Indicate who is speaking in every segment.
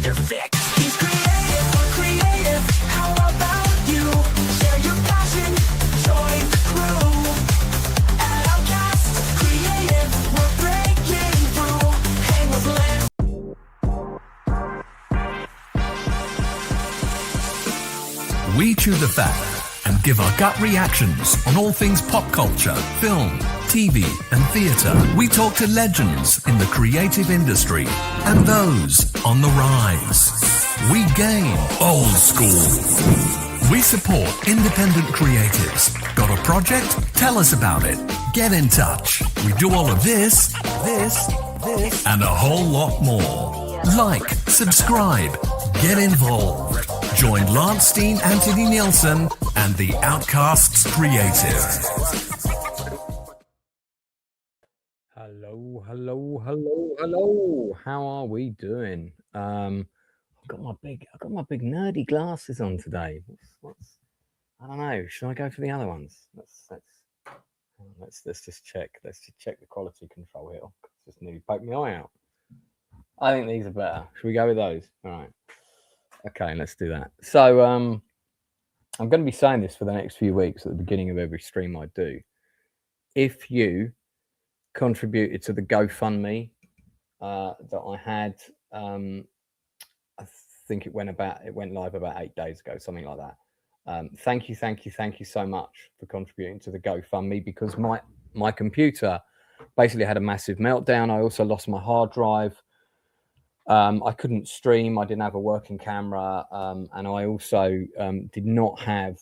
Speaker 1: You're fixed. He's creative, we're creative. How about you? Share your passion, join the crew. At Outcast, creative, we're breaking through. Hang with Lamb.
Speaker 2: We chew the fat and give our gut reactions on all things pop culture, film, TV and theatre. We talk to legends in the creative industry and those on the rise. We game old school. We support independent creatives. Got a project? Tell us about it. Get in touch. We do all of this, and a whole lot more. Like, subscribe, get involved. Join Steen Anthony Nielsen and the Outcasts Creative.
Speaker 3: Hello. How are we doing? I've got my big nerdy glasses on today. What's I don't know. Should I go for the other ones? Let's just check. Let's just check the quality control here. Just nearly poked my eye out. I think these are better. Should we go with those? All right. Okay, let's do that. So I'm going to be saying this for the next few weeks at the beginning of every stream I do. If you contributed to the GoFundMe that I had, I think it went live about 8 days ago, something like that. Thank you so much for contributing to the GoFundMe, because my computer basically had a massive meltdown. I also lost my hard drive. I couldn't stream. I didn't have a working camera, and I also did not have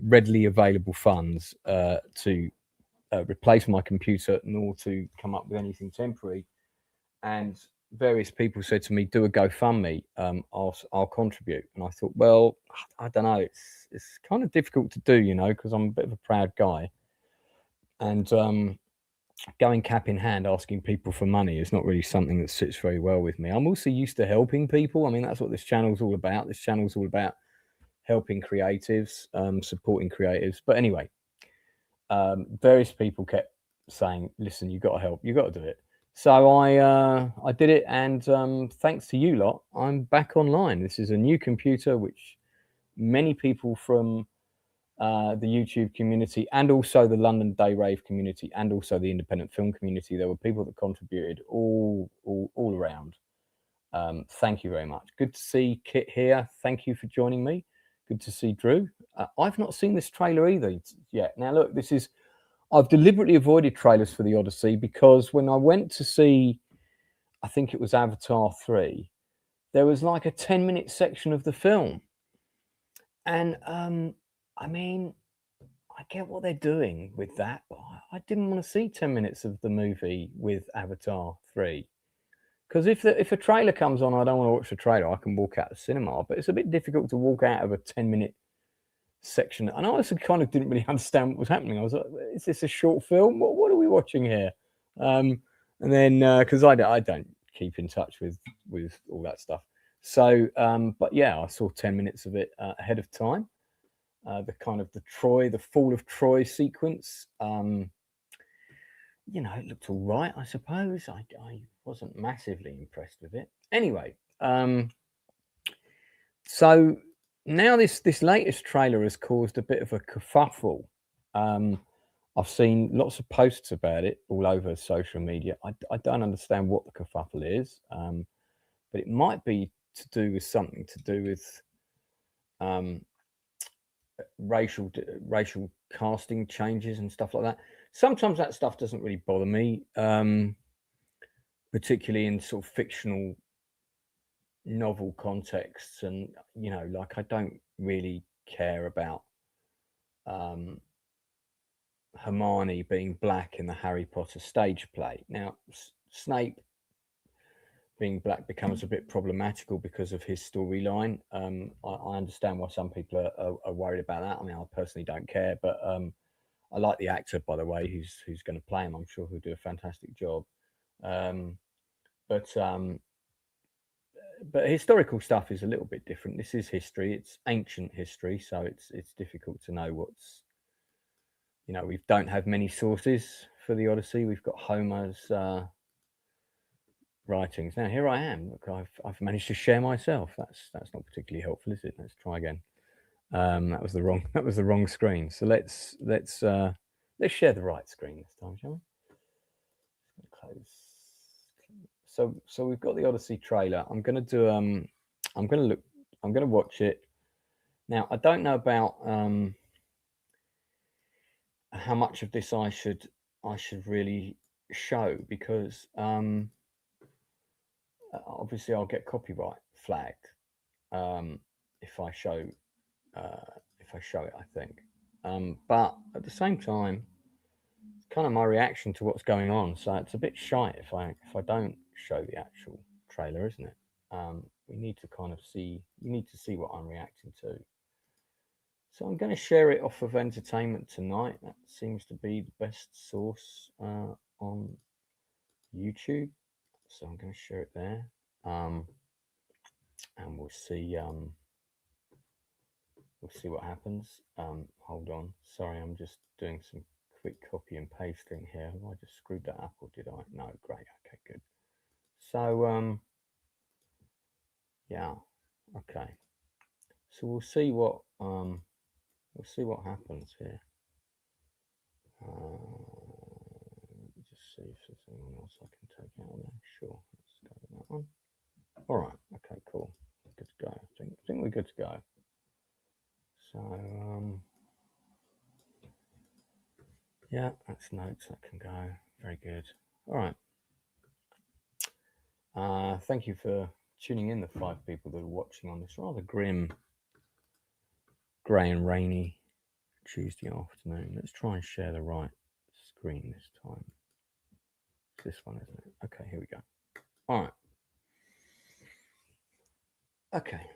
Speaker 3: readily available funds to replace my computer, nor to come up with anything temporary. And various people said to me, "Do a GoFundMe. I'll contribute." And I thought, well, I don't know. It's kind of difficult to do, because I'm a bit of a proud guy, and going cap in hand asking people for money is not really something that sits very well with me. I'm also used to helping people. I mean, that's what this channel's all about. This channel's all about helping creatives, supporting creatives. But anyway, various people kept saying, "Listen, you got to help. You got to do it." So I did it, and thanks to you lot, I'm back online. This is a new computer, which many people from the YouTube community, and also the London Day Rave community, and also the independent film community. There were people that contributed all around. Thank you very much. Good to see Kit here. Thank you for joining me. Good to see Drew. I've not seen this trailer either yet. Now look, I've deliberately avoided trailers for the Odyssey, because when I went to see, I think it was Avatar 3, there was like a 10-minute section of the film, and I mean, I get what they're doing with that, but I didn't want to see 10 minutes of the movie with Avatar 3. Because if a trailer comes on, I don't want to watch the trailer. I can walk out of the cinema, but it's a bit difficult to walk out of a 10-minute section. And I also kind of didn't really understand what was happening. I was like, is this a short film? What are we watching here? And then, because I don't keep in touch with all that stuff. So, but yeah, I saw 10 minutes of it ahead of time. The fall of Troy sequence. It looked all right, I suppose. I wasn't massively impressed with it. Anyway, so now this latest trailer has caused a bit of a kerfuffle. I've seen lots of posts about it all over social media. I don't understand what the kerfuffle is, but it might be to do with something to do with racial casting changes and stuff like that. Sometimes that stuff doesn't really bother me, particularly in sort of fictional novel contexts, and like I don't really care about Hermione being black in the Harry Potter stage play. Now Snape being black becomes a bit problematical because of his storyline. I understand why some people are worried about that. I mean, I personally don't care, but I like the actor, by the way, who's going to play him. I'm sure he'll do a fantastic job. But historical stuff is a little bit different. This is history. It's ancient history, so it's difficult to know what's. We don't have many sources for the Odyssey. We've got Homer's writings. Now here I am. Look, I've managed to share myself. That's not particularly helpful, is it? Let's try again. That was the wrong screen. So let's share the right screen this time, shall we? Close. So we've got the Odyssey trailer. I'm gonna watch it. Now I don't know about how much of this I should really show, because obviously I'll get copyright flagged if I show it, I think. But at the same time, it's kind of my reaction to what's going on, so it's a bit shy if I don't show the actual trailer, isn't it? We need to kind of see. You need to see what I'm reacting to. So I'm going to share it off of Entertainment Tonight. That seems to be the best source on YouTube. So I'm going to share it there, and we'll see what happens. Hold on. Sorry, I'm just doing some quick copy and pasting here. Have I just screwed that up, or did I? No, great. Okay, good. So yeah, okay. So we'll see what happens here. Just see if there's anyone else I can take out there. Sure, let's go with that one. All right. Okay, cool. Good to go. I think we're good to go. So yeah, that's notes. That can go. Very good. All right. Thank you for tuning in, the 5 people that are watching on this rather grim, grey and rainy Tuesday afternoon. Let's try and share the right screen this time. It's this one, isn't it? Okay, here we go. All right. Okay.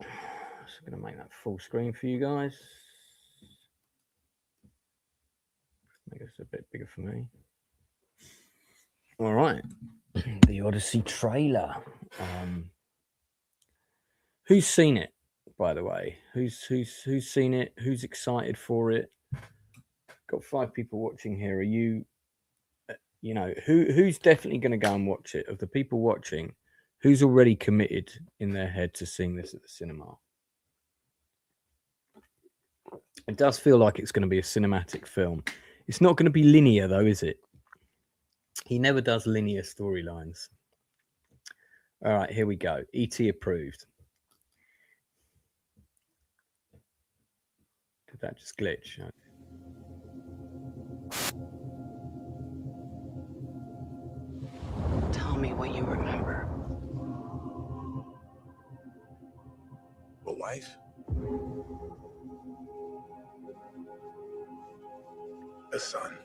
Speaker 3: So I'm going to make that full screen for you guys. Make this a bit bigger for me. All right. The Odyssey trailer. Who's seen it, by the way? Who's seen it? Who's excited for it? Got 5 people watching here. Are you, who's definitely going to go and watch it? Of the people watching, who's already committed in their head to seeing this at the cinema? It does feel like it's going to be a cinematic film. It's not going to be linear, though, is it? He never does linear storylines. All right, here we go. E.T. approved. Did that just glitch?
Speaker 4: Tell me what you remember.
Speaker 5: A wife? A son.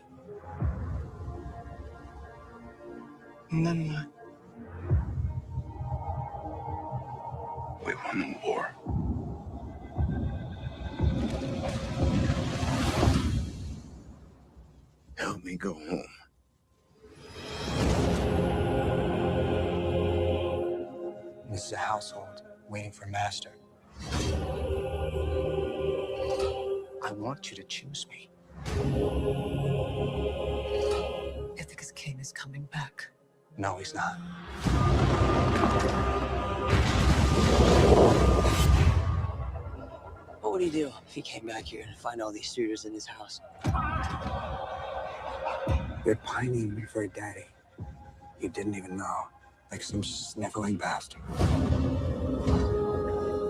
Speaker 4: And then what?
Speaker 5: We won the war. Help me go home.
Speaker 6: This is a household waiting for master. I want you to choose me.
Speaker 4: Ithaca's king is coming back.
Speaker 6: No, he's not.
Speaker 4: What would he do if he came back here and find all these suitors in his house?
Speaker 6: They're pining for a daddy. You didn't even know. Like some sniveling bastard.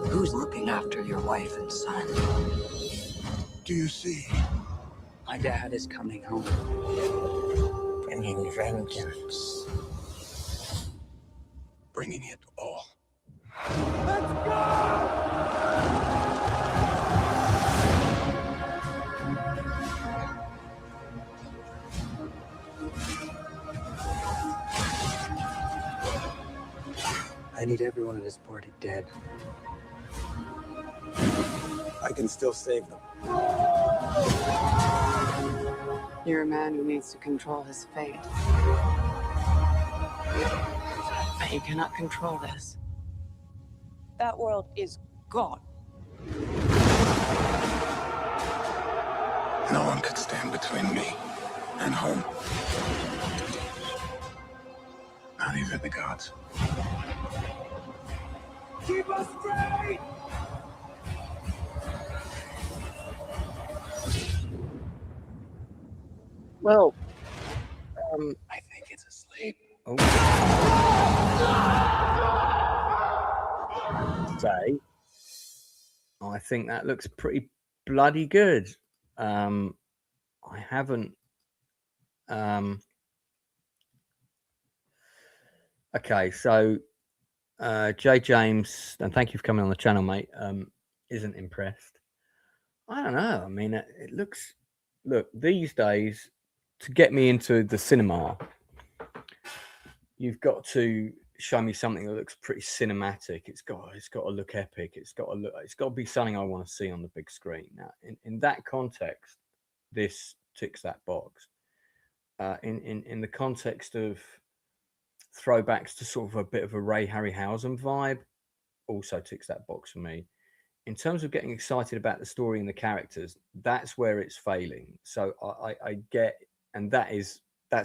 Speaker 4: Who's looking after your wife and son?
Speaker 5: Do you see?
Speaker 4: My dad is coming home.
Speaker 6: Bringing vengeance.
Speaker 5: Bringing it all.
Speaker 6: I need everyone at this party dead.
Speaker 5: I can still save them.
Speaker 4: You're a man who needs to control his fate. But you cannot control this. That world is gone.
Speaker 5: No one could stand between me and home. Not even the gods.
Speaker 1: Keep us straight!
Speaker 3: Well,
Speaker 5: I think it's asleep.
Speaker 3: say, I think that looks pretty bloody good. I haven't. Okay, so Jay James, and thank you for coming on the channel, mate. Isn't impressed. I don't know. I mean, it looks. Look, these days, to get me into the cinema, you've got to show me something that looks pretty cinematic. It's got to look epic. It's got to be something I want to see on the big screen. Now, in that context, this ticks that box. In the context of throwbacks to sort of a bit of a Ray Harryhausen vibe, also ticks that box for me. In terms of getting excited about the story and the characters, that's where it's failing. So I get, and that's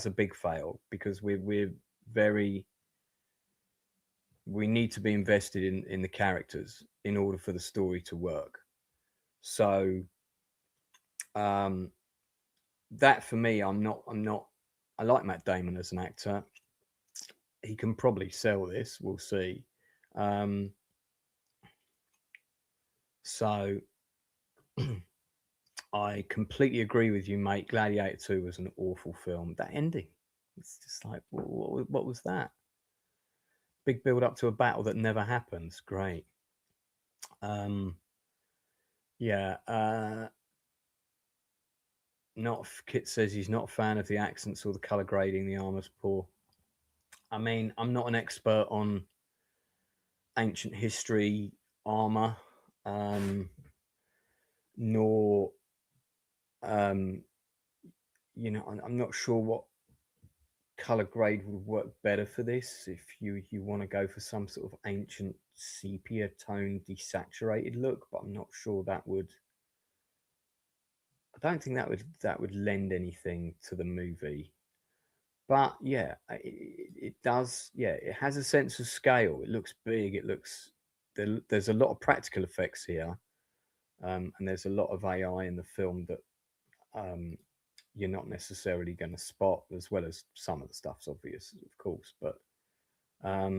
Speaker 3: a big fail, because we need to be invested in the characters in order for the story to work. So that for me, I'm not I like Matt Damon as an actor. He can probably sell this, we'll see. So I completely agree with you, mate. Gladiator 2 was an awful film. That ending, it's just like, what was that? Big build up to a battle that never happens. Great. Not Kit says he's not a fan of the accents or the color grading. The armor's poor. I mean, I'm not an expert on ancient history armor, nor you know, I'm not sure what color grade would work better for this. If you want to go for some sort of ancient sepia tone desaturated look, but I'm not sure that would. I don't think that would lend anything to the movie. But yeah, it does. Yeah, it has a sense of scale. It looks big. It looks there's a lot of practical effects here, and there's a lot of AI in the film that you're not necessarily going to spot, as well as some of the stuff's obvious, of course. But I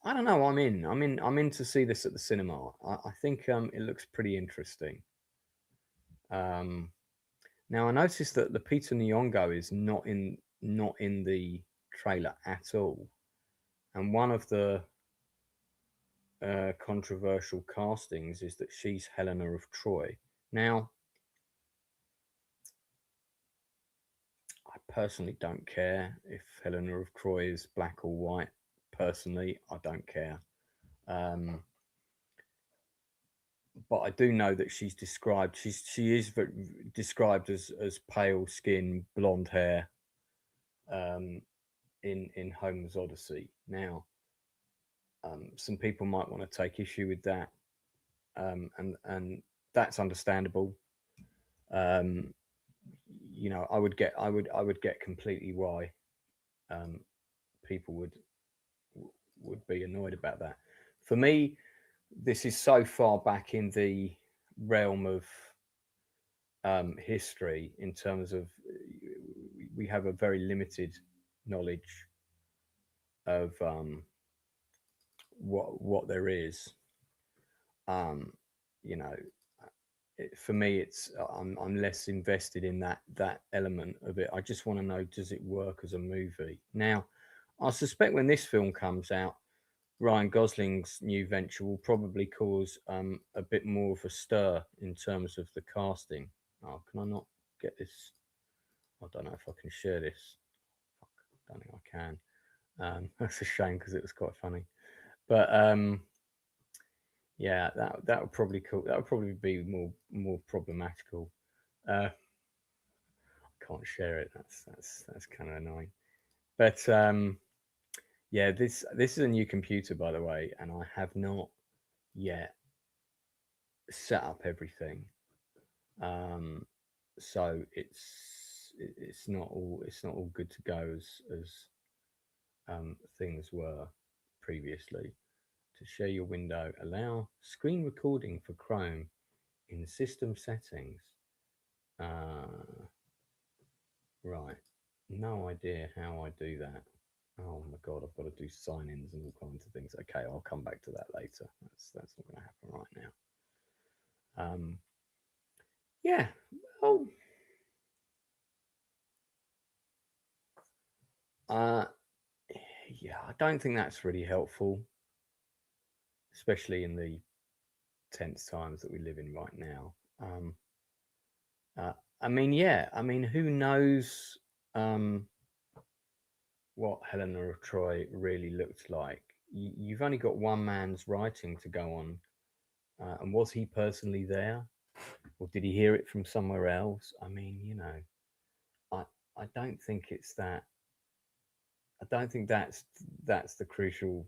Speaker 3: don't know. I'm in to see this at the cinema. I think it looks pretty interesting. Now I noticed that the Peter Nyong'o is not in the trailer at all, and one of the controversial castings is that she's Helena of Troy. Now, I personally don't care if Helena of Troy is black or white. Personally, I don't care. But I do know that she's described. She is described as pale skin, blonde hair. In Homer's Odyssey. Now, some people might want to take issue with that, and that's understandable. You know, I would get completely why people would be annoyed about that. For me, this is so far back in the realm of history in terms of we have a very limited knowledge of what there is. You know, for me, it's I'm less invested in that element of it. I just want to know, does it work as a movie? Now, I suspect when this film comes out, Ryan Gosling's new venture will probably cause a bit more of a stir in terms of the casting. Oh, can I not get this? I don't know if I can share this. I don't think I can. That's a shame, because it was quite funny. But yeah, that would probably be more problematical. I can't share it. That's kind of annoying. But yeah, this is a new computer, by the way, and I have not yet set up everything. So it's not all good to go things were previously. To share your window, allow screen recording for Chrome in system settings. Right, no idea how I do that. Oh my god, I've got to do sign-ins and all kinds of things. Okay, I'll come back to that later. That's not going to happen right now. Yeah. Oh. Yeah, I don't think that's really helpful, especially in the tense times that we live in right now. I mean, yeah, I mean, who knows what Helena of Troy really looked like? You've only got one man's writing to go on. And was he personally there? Or did he hear it from somewhere else? I mean, you know, I don't think it's that. I don't think that's the crucial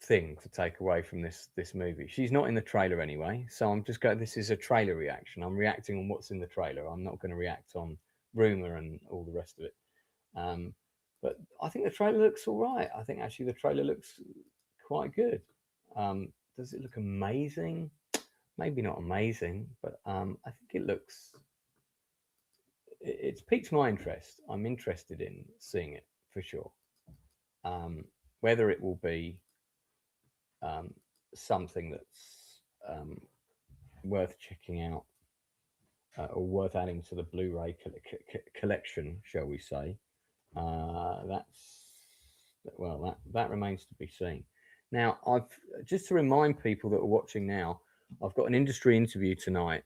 Speaker 3: thing to take away from this movie. She's not in the trailer anyway, so I'm just going. This is a trailer reaction. I'm reacting on what's in the trailer. I'm not going to react on rumor and all the rest of it. But I think the trailer looks all right. I think actually the trailer looks quite good. Does it look amazing? Maybe not amazing, but I think it looks. It's piqued my interest. I'm interested in seeing it for sure. Whether it will be something that's worth checking out or worth adding to the Blu-ray collection, shall we say? That remains to be seen. Now, I've just to remind people that are watching now, I've got an industry interview tonight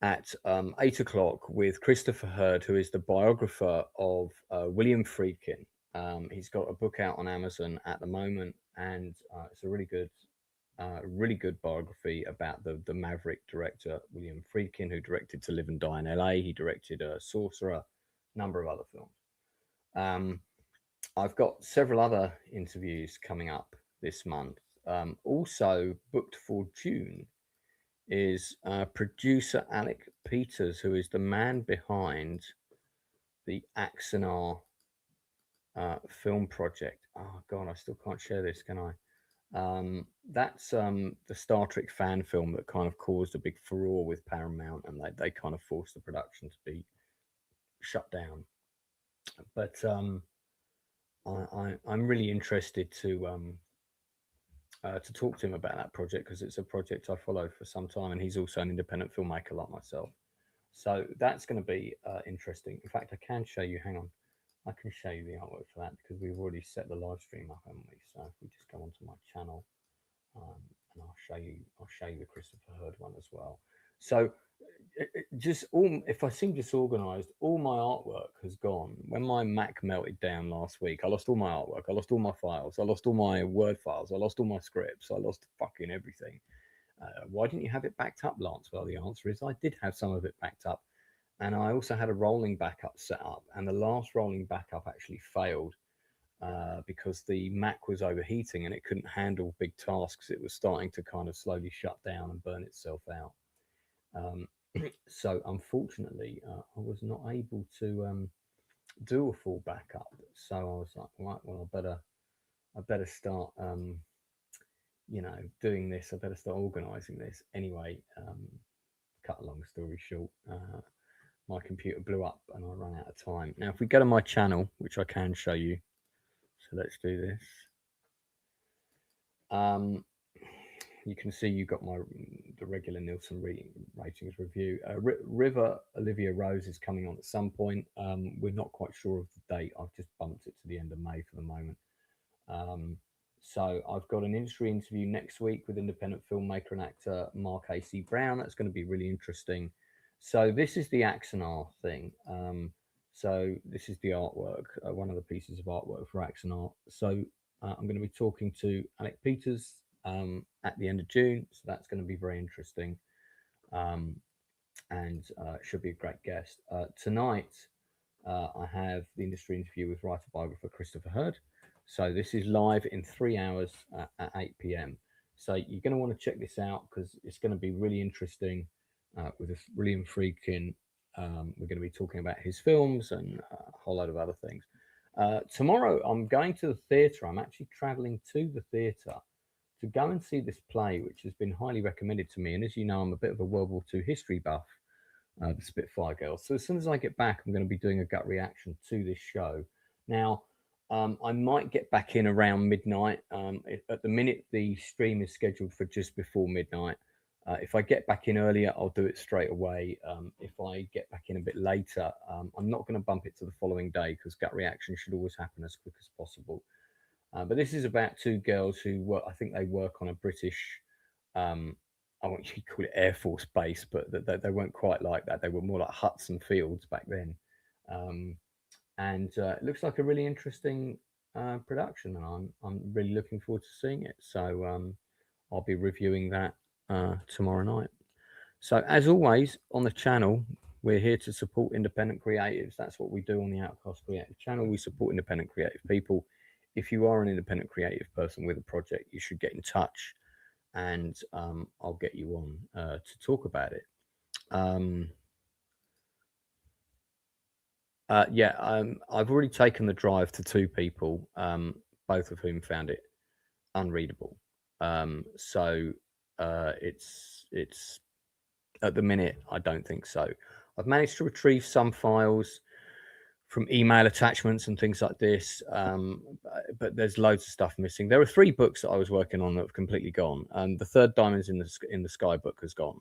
Speaker 3: at 8 o'clock with Christopher Hurd, who is the biographer of William Friedkin. He's got a book out on Amazon at the moment, and it's a really good biography about the maverick director William Friedkin, who directed To Live and Die in LA. He directed Sorcerer, a number of other films. I've got several other interviews coming up this month. Also booked for June is producer Alec Peters, who is the man behind the Axanar film project. Oh God, I still can't share this, can I? That's the Star Trek fan film that kind of caused a big furore with Paramount, and they kind of forced the production to be shut down. But I'm really interested to talk to him about that project, because it's a project I followed for some time, and he's also an independent filmmaker like myself. So that's going to be interesting. In fact, I can show you. Hang on, I can show you the artwork for that, because we've already set the live stream up, haven't we? So if we just go onto my channel, and I'll show you the Christopher Hurd one as well. So if I seem disorganized, all my artwork has gone. When my Mac melted down last week, I lost all my artwork, I lost all my files, I lost all my Word files, I lost all my scripts, I lost fucking everything. Why didn't you have it backed up, Lance? Well, the answer is I did have some of it backed up, and I also had a rolling backup set up, and the last rolling backup actually failed because the Mac was overheating and it couldn't handle big tasks. It was starting to kind of slowly shut down and burn itself out. So unfortunately, I was not able to do a full backup. So I was like, right, well, I better start, doing this. I better start organising this. Anyway, cut a long story short, my computer blew up and I ran out of time. Now, if we go to my channel, which I can show you, so let's do this. You can see you got the regular Nielsen ratings review. River Olivia Rose is coming on at some point. We're not quite sure of the date. I've just bumped it to the end of May for the moment. So I've got an industry interview next week with independent filmmaker and actor Mark A.C. Brown. That's going to be really interesting. So this is the Axanar thing. So this is the artwork, one of the pieces of artwork for Axanar. So I'm going to be talking to Alec Peters at the end of June, so that's going to be very interesting, and should be a great guest. Tonight I have the industry interview with writer biographer Christopher Hurd. So this is live in 3 hours at 8 p.m. So you're going to want to check this out, because it's going to be really interesting with William Friedkin. We're going to be talking about his films and a whole load of other things. Tomorrow, I'm going to the theatre. I'm actually travelling to the theatre to go and see this play, which has been highly recommended to me. And as you know, I'm a bit of a World War II history buff, the Spitfire Girls. So as soon as I get back, I'm going to be doing a gut reaction to this show. Now, I might get back in around midnight. At the minute, the stream is scheduled for just before midnight. If I get back in earlier, I'll do it straight away. If I get back in a bit later, I'm not going to bump it to the following day because gut reaction should always happen as quick as possible. But this is about two girls who work, I think they work on a British, I won't call it Air Force base, but they weren't quite like that. They were more like huts and fields back then. And it looks like a really interesting production, and I'm really looking forward to seeing it. So I'll be reviewing that tomorrow night. So as always on the channel, we're here to support independent creatives. That's what we do on the Outcast Creative channel. We support independent creative people. If you are an independent creative person with a project, you should get in touch, and I'll get you on to talk about it. I've already taken the drive to two people, both of whom found it unreadable. It's at the minute, I don't think so. I've managed to retrieve some files from email attachments and things like this, but there's loads of stuff missing. There are 3 books that I was working on that have completely gone, and the third Diamonds in the Sky book has gone.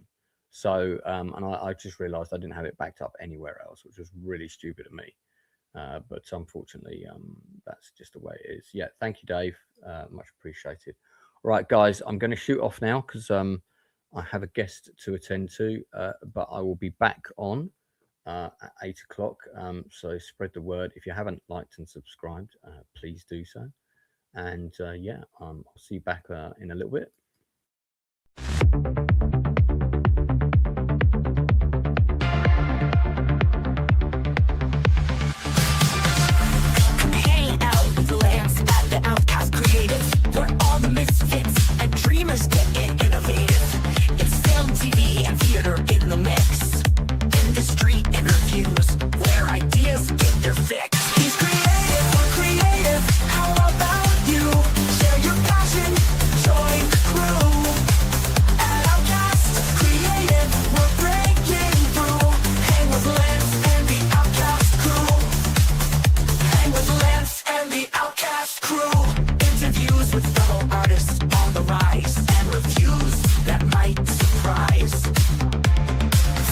Speaker 3: So, and I just realised I didn't have it backed up anywhere else, which was really stupid of me. But unfortunately, that's just the way it is. Yeah, thank you, Dave. Much appreciated. All right, guys, I'm going to shoot off now because I have a guest to attend to, but I will be back on at 8 o'clock. So spread the word. If you haven't liked and subscribed, please do so. And I'll see you back in a little bit.
Speaker 1: Misfits and dreamers getting innovative. It's film, TV, and theater in the mix. Industry interviews where ideas get their fix. He's creative, we're creative. How about you? Share your passion, join the crew. At Outcast Creative, we're breaking through. Hang with Lance and the Outcast crew. Hang with Lance and the Outcast crew. Interviews with fellow artists on the rise, and reviews that might surprise.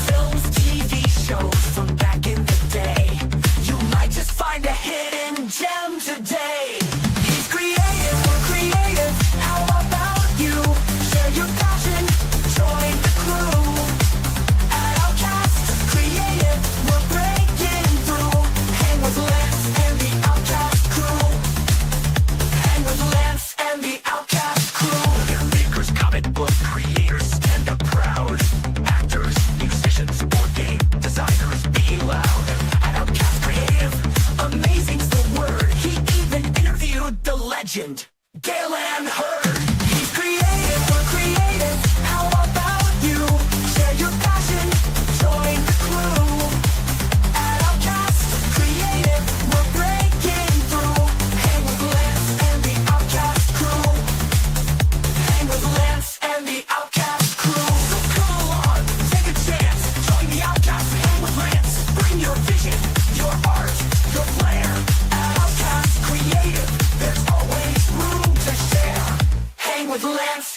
Speaker 1: Films, TV shows from back in the day. You might just find a hidden gem today. He's creative, we're creative. How about you? Share your passion, join the crew. At Outcast Creative, we're breaking through. Hang with Lance and the Outcast crew. Hang with Lance and the Outcast crew. They're makers, comic book creators, stand up proud. Actors, musicians, board game designers, be loud. At Outcast Creative, amazing's the word. He even interviewed the legend, Gail Ann Hurd. He's creative, we're creative. How about you? Share your passion, join the crew. At Outcast Creative, we're breaking through. Hang with Lance and the Outcast crew. Hang with Lance and the Outcast crew. So come along, take a chance, join the Outcast, hang with Lance. Bring your vision, your art, your flair. At Outcast Creative, there's always room to share. Hang with Lance